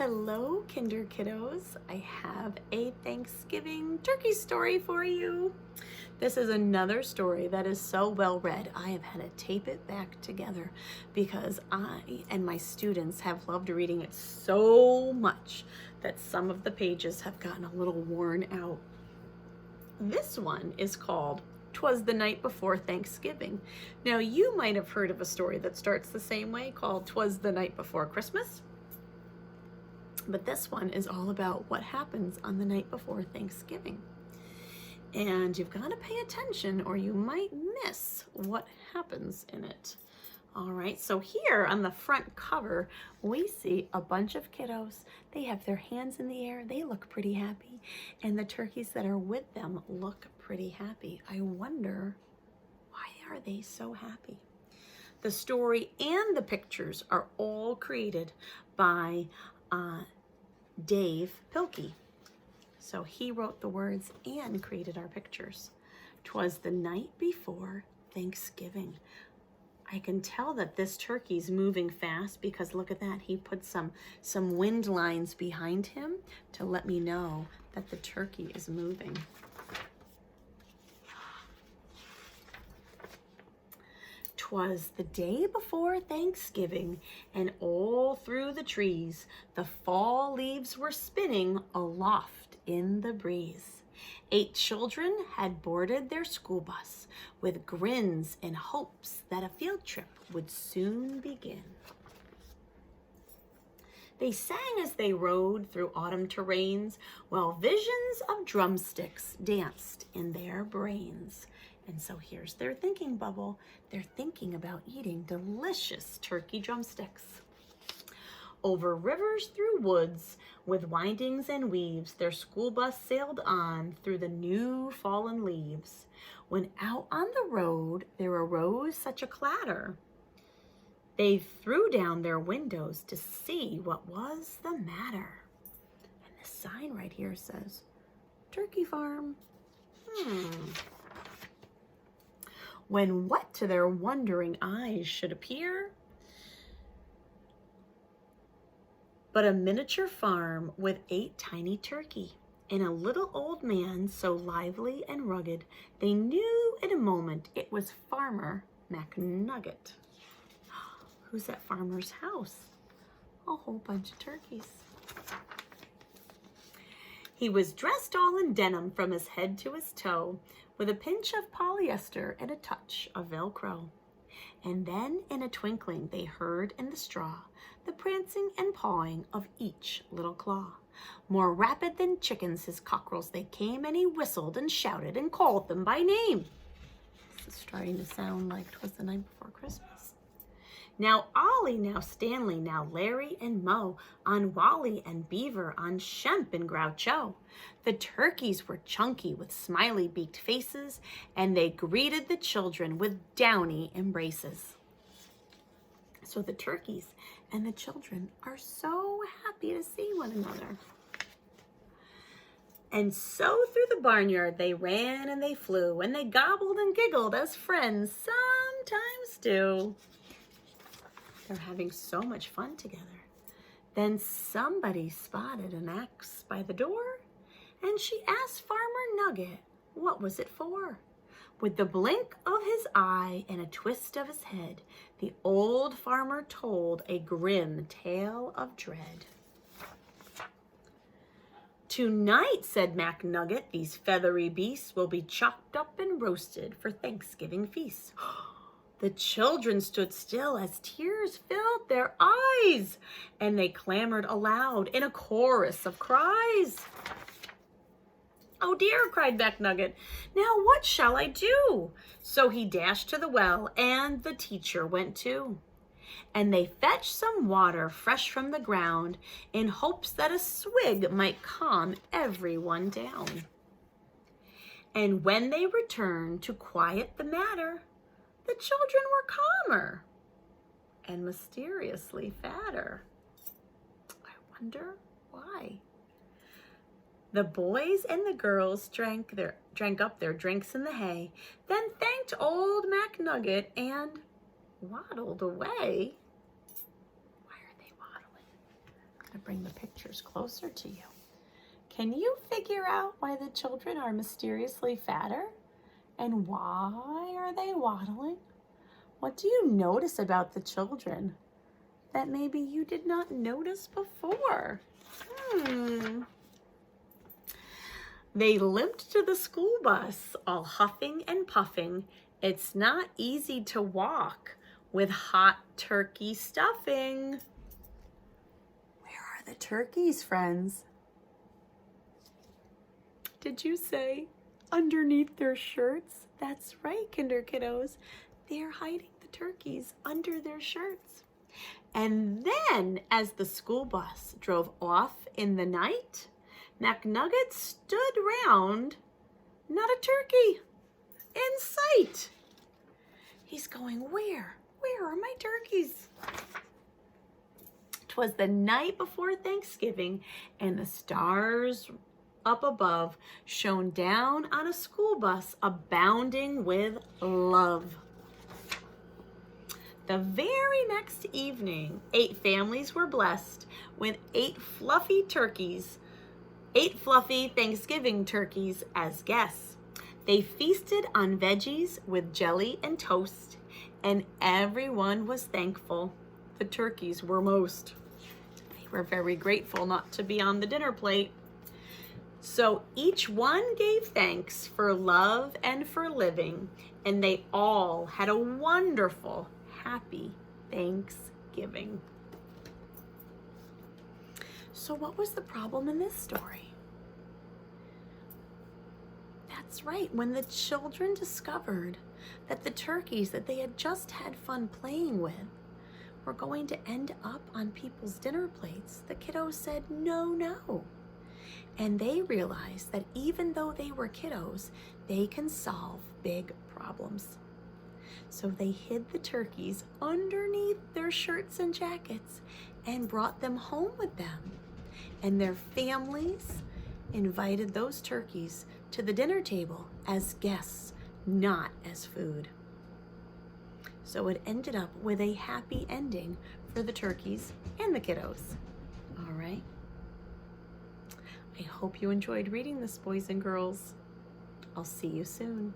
Hello, Kinder Kiddos. I have a Thanksgiving turkey story for you. This is another story that is so well read. I have had to tape it back together because I and my students have loved reading it so much that some of the pages have gotten a little worn out. This one is called "'Twas the Night Before Thanksgiving." Now, you might have heard of a story that starts the same way called "'Twas the Night Before Christmas." But this one is all about what happens on the night before Thanksgiving. And you've got to pay attention or you might miss what happens in it. All right, so here on the front cover, we see a bunch of kiddos. They have their hands in the air. They look pretty happy. And the turkeys that are with them look pretty happy. I wonder, why are they so happy? The story and the pictures are all created by Dave Pilkey. So he wrote the words and created our pictures. "'Twas the night before Thanksgiving." I can tell that this turkey's moving fast because look at that. He put some wind lines behind him to let me know that the turkey is moving. "'Twas the day before Thanksgiving, and all through the trees the fall leaves were spinning aloft in the breeze. 8 children had boarded their school bus with grins and hopes that a field trip would soon begin. They sang as they rode through autumn terrains, while visions of drumsticks danced in their brains." And so here's their thinking bubble. They're thinking about eating delicious turkey drumsticks. "Over rivers, through woods, with windings and weaves, their school bus sailed on through the new fallen leaves. When out on the road there arose such a clatter, they threw down their windows to see what was the matter." And this sign right here says, "Turkey Farm." When what to their wondering eyes should appear but a miniature farm with 8 tiny turkey and a little old man so lively and rugged, they knew in a moment it was Farmer McNugget. Who's at Farmer's house? A whole bunch of turkeys. He was dressed all in denim from his head to his toe, with a pinch of polyester and a touch of Velcro. And then in a twinkling they heard in the straw the prancing and pawing of each little claw. More rapid than chickens his cockerels they came, and he whistled and shouted and called them by name. This is starting to sound like 'Twas the Night Before Christmas. Now Ollie, now Stanley, now Larry and Moe, on Wally and Beaver, on Shemp and Groucho. The turkeys were chunky with smiley beaked faces, and they greeted the children with downy embraces. So the turkeys and the children are so happy to see one another. And so through the barnyard they ran and they flew, and they gobbled and giggled as friends sometimes do. They're having so much fun together. Then somebody spotted an axe by the door, and she asked Farmer Nugget what was it for. With the blink of his eye and a twist of his head, the old farmer told a grim tale of dread. "Tonight," said McNugget, "these feathery beasts will be chopped up and roasted for Thanksgiving feast." The children stood still as tears filled their eyes, and they clamored aloud in a chorus of cries. "Oh dear," cried McNugget, "now what shall I do?" So he dashed to the well, and the teacher went too. And they fetched some water fresh from the ground, in hopes that a swig might calm everyone down. And when they returned to quiet the matter, the children were calmer and mysteriously fatter. I wonder why. The boys and the girls drank up their drinks in the hay, then thanked old McNugget and waddled away. Why are they waddling? I'm going to bring the pictures closer to you. Can you figure out why the children are mysteriously fatter? And why are they waddling? What do you notice about the children that maybe you did not notice before? They limped to the school bus, all huffing and puffing. It's not easy to walk with hot turkey stuffing. Where are the turkeys, friends? Did you say underneath their shirts? That's right, kinder kiddos. They're hiding the turkeys under their shirts. And then, as the school bus drove off in the night, McNugget stood round, not a turkey in sight. He's going, where? Where are my turkeys? 'Twas the night before Thanksgiving, and the stars up above shone down on a school bus abounding with love. The very next evening, 8 families were blessed with 8 fluffy turkeys, 8 fluffy Thanksgiving turkeys as guests. They feasted on veggies with jelly and toast, and everyone was thankful. The turkeys were most. They were very grateful not to be on the dinner plate. So each one gave thanks for love and for living, and they all had a wonderful, happy Thanksgiving. So what was the problem in this story? That's right, when the children discovered that the turkeys that they had just had fun playing with were going to end up on people's dinner plates, the kiddos said, no, no. And they realized that even though they were kiddos, they can solve big problems. So they hid the turkeys underneath their shirts and jackets and brought them home with them. And their families invited those turkeys to the dinner table as guests, not as food. So it ended up with a happy ending for the turkeys and the kiddos. All right. I hope you enjoyed reading this, boys and girls. I'll see you soon.